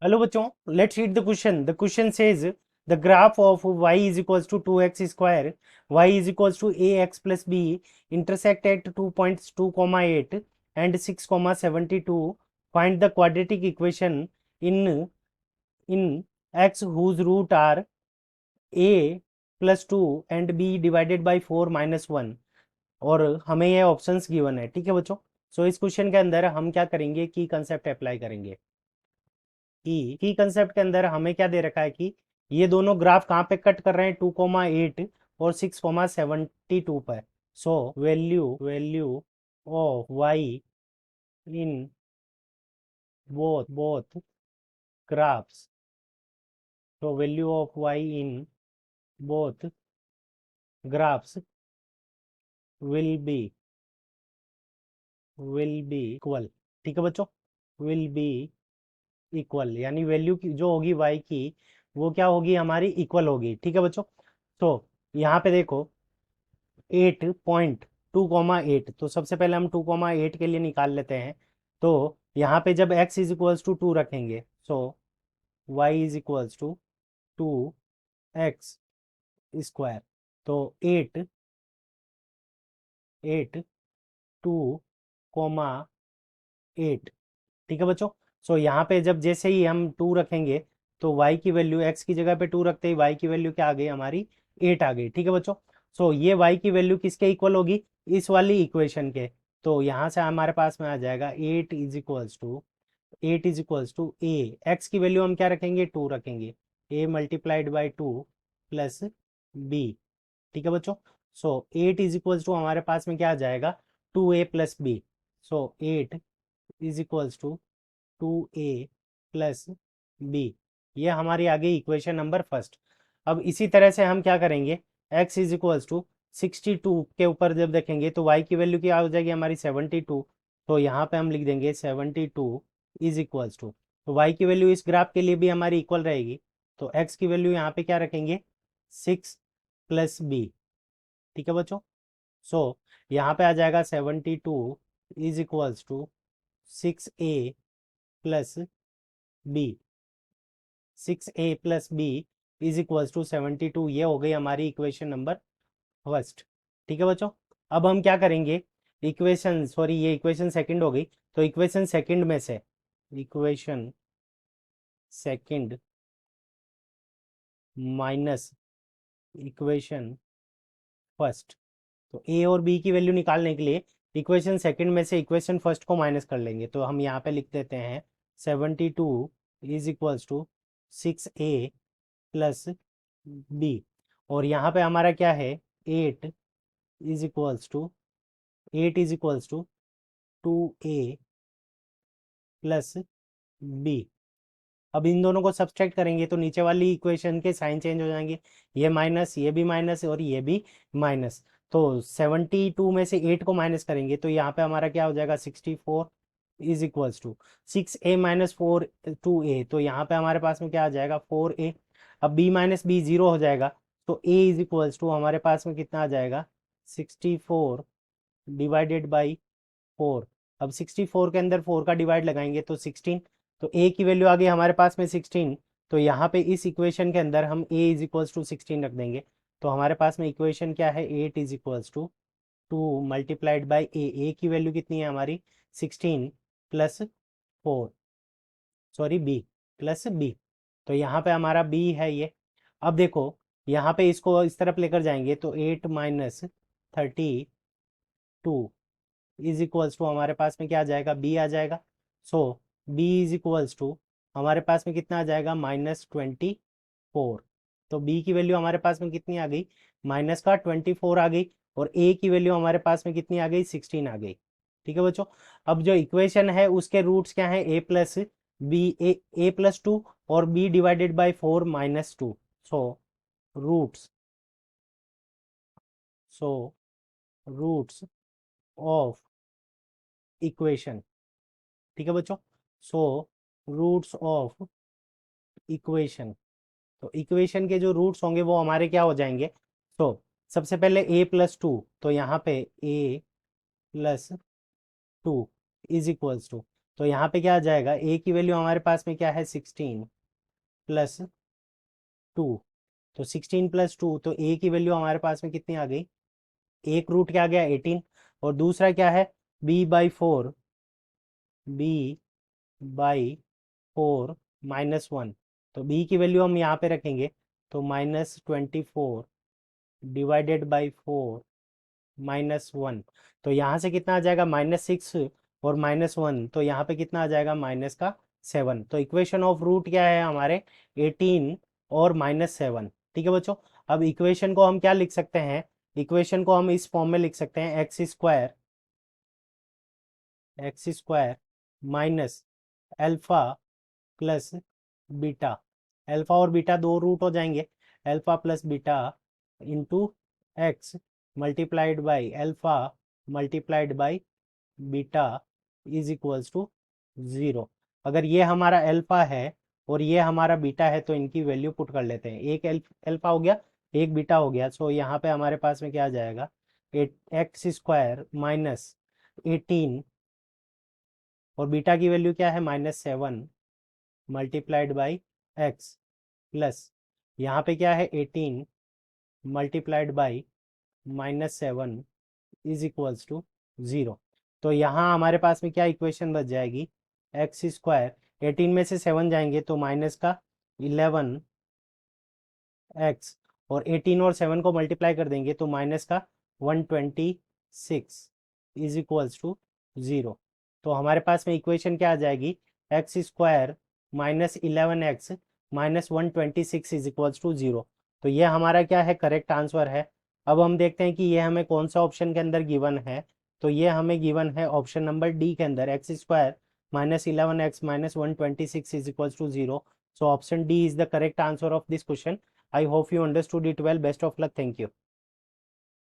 Hello बच्चों, let's read the question. The question says the graph of y is equals to 2x square, y is equals to ax plus b intersect at 2.2, 8 and 6,72. Find the quadratic equation in in x whose root are a plus 2 and b divided by 4 minus 1. और हमें ये options given है. ठीक है बच्चों. सो इस question के अंदर हम क्या करेंगे की कंसेप्ट अप्लाई करेंगे. की कंसेप्ट के अंदर हमें क्या दे रखा है कि ये दोनों ग्राफ कहाँ पे कट कर रहे हैं, 2,8 और 6,72 पर. So value value of y in both both graphs. तो value of y in both graphs will be equal. ठीक है बच्चों, विल बी इक्वल यानी वैल्यू की जो होगी वाई की वो क्या होगी, हमारी इक्वल होगी. ठीक है बच्चों. तो यहाँ पे देखो 8.2,8. तो सबसे पहले हम 2,8 के लिए निकाल लेते हैं. तो यहाँ पे जब x इज इक्वल्स टू 2 रखेंगे, so y is equals to 2x square. तो 8.2,8. ठीक है बच्चों. सो यहाँ पे जब जैसे ही हम 2 रखेंगे तो y की वैल्यू x की जगह पे 2 रखते ही y की वैल्यू क्या आ गई, हमारी 8 आ गई. ठीक है बच्चों. सो ये y की वैल्यू किसके इक्वल होगी, इस वाली इक्वेशन के. तो यहाँ से हमारे पास में आ जाएगा 8 is equals to a. X की वैल्यू हम क्या रखेंगे, 2 रखेंगे. a मल्टीप्लाइड बाई 2 प्लस बी. ठीक है बच्चों. सो 8 इज इक्वल्स टू हमारे पास में क्या आ जाएगा, 2a plus b. So 8 is equals to 2a plus b. ये हमारी आ गई इक्वेशन नंबर फर्स्ट. अब इसी तरह से हम क्या करेंगे, x इज इक्वल्स टू 62 के ऊपर जब देखेंगे तो y की वैल्यू क्या हो जाएगी, हमारी 72. तो यहाँ पे हम लिख देंगे 72 इज इक्वल्स टू. तो y की वैल्यू इस ग्राफ के लिए भी हमारी इक्वल रहेगी. तो x की वैल्यू यहाँ पे क्या रखेंगे, 6 प्लस बी. ठीक है बच्चों. सो यहाँ पे आ जाएगा 72 is equals to 6a plus b. 6a plus b is equals to 72. ये हो गई हमारी इक्वेशन नंबर फर्स्ट. ठीक है बच्चों. अब हम क्या करेंगे, इक्वेशन सॉरी ये इक्वेशन सेकंड हो गई. तो इक्वेशन सेकंड में से equation second minus equation first. तो ए और बी की वैल्यू निकालने के लिए इक्वेशन सेकंड में से इक्वेशन फर्स्ट को माइनस कर लेंगे. तो हम यहाँ पे लिख देते हैं 72 is equals to 6a plus b. और यहाँ पे हमारा क्या है, 8 is equals to 2a plus b. अब इन दोनों को सब्सट्रैक्ट करेंगे तो नीचे वाली इक्वेशन के साइन चेंज हो जाएंगे. ये माइनस, ये भी माइनस और ये भी माइनस. तो 72 में से 8 को माइनस करेंगे तो यहाँ पे हमारा क्या हो जाएगा, 64 is equals to 6a minus 2a. तो यहाँ पे हमारे पास में क्या आ जाएगा, 4a. अब b माइनस बी जीरो हो जाएगा. तो a इज इक्वल्स टू हमारे पास में कितना आ जाएगा, 64 डिवाइडेड बाई 4. अब 64 के अंदर 4 का डिवाइड लगाएंगे तो 16. तो a की वैल्यू आ गई हमारे पास में 16. तो यहाँ पे इस इक्वेशन के अंदर हम a इज इक्वल्स टू 16 रख देंगे. तो हमारे पास में इक्वेशन क्या है, 8 is equals to 2 multiplied by a की वैल्यू कितनी है हमारी, 16 plus 4 sorry b plus b. तो यहाँ पे हमारा b है ये. अब देखो यहाँ पे इसको इस तरफ लेकर जाएंगे तो 8 माइनस 32 इज इक्वल्स टू हमारे पास में क्या आ जाएगा, b आ जाएगा. सो b इज इक्वल्स टू हमारे पास में कितना आ जाएगा, -24. तो b की वैल्यू हमारे पास में कितनी आ गई, माइनस का 24 आ गई. और a की वैल्यू हमारे पास में कितनी आ गई, 16 आ गई. ठीक है बच्चों. अब जो इक्वेशन है उसके रूट्स क्या है, a plus b, a plus 2 और b divided by 4 minus 2. So roots so roots of equation. ठीक है बच्चों. So roots of equation. तो इक्वेशन के जो रूट्स होंगे वो हमारे क्या हो जाएंगे. तो सबसे पहले a प्लस 2. तो यहाँ पे a plus 2 is equals to. तो यहाँ पे क्या आ जाएगा, ए की वैल्यू हमारे पास में क्या है 16 प्लस 2, तो 16 प्लस 2, तो ए की वैल्यू हमारे पास में कितनी आ गई, एक रूट क्या आ गया 18, और दूसरा क्या है b/4, b/4 -1, तो b की वैल्यू हम यहाँ पे रखेंगे, तो -24 डिवाइडेड बाई 4 -1, तो यहाँ से कितना आ जाएगा -6 और -1, तो यहाँ पे कितना आ जाएगा -7। तो इक्वेशन ऑफ रूट क्या है हमारे 18 और -7। ठीक है बच्चों, अब इक्वेशन को हम क्या लिख सकते हैं, इक्वेशन को हम इस फॉर्म में लिख सकते हैं x² minus alpha plus beta, alpha और बीटा दो रूट हो जाएंगे, alpha plus beta into x multiplied by alpha multiplied by beta is equals to 0। अगर ये हमारा अल्फा है और ये हमारा बीटा है तो इनकी वैल्यू पुट कर लेते हैं, एक अल्फा हो गया एक बीटा हो गया, सो यहाँ पे हमारे पास में क्या आ जाएगा, x² माइनस 18 और बीटा की वैल्यू क्या है -7 मल्टीप्लाइड बाई एक्स प्लस यहाँ पे क्या है 18 multiplied by -7 is equals to 0। तो यहाँ हमारे पास में क्या इक्वेशन बच जाएगी, x², 18 में से 7 जाएंगे तो माइनस का 11 x, और 18 और 7 को मल्टीप्लाई कर देंगे तो माइनस का 126 इज इक्वल्स टू 0। तो हमारे पास में इक्वेशन क्या आ जाएगी, x² minus 11x minus 126 is equals to 0। तो ये हमारा क्या है, करेक्ट आंसर है। अब हम देखते हैं कि ये हमें कौन सा ऑप्शन के अंदर गिवन है, तो ये हमें गिवन है ऑप्शन नंबर डी के अंदर, x² minus 11x minus 126 is equals to 0। So option D is the correct answer of this question. I hope you understood it well. Best of luck. Thank you.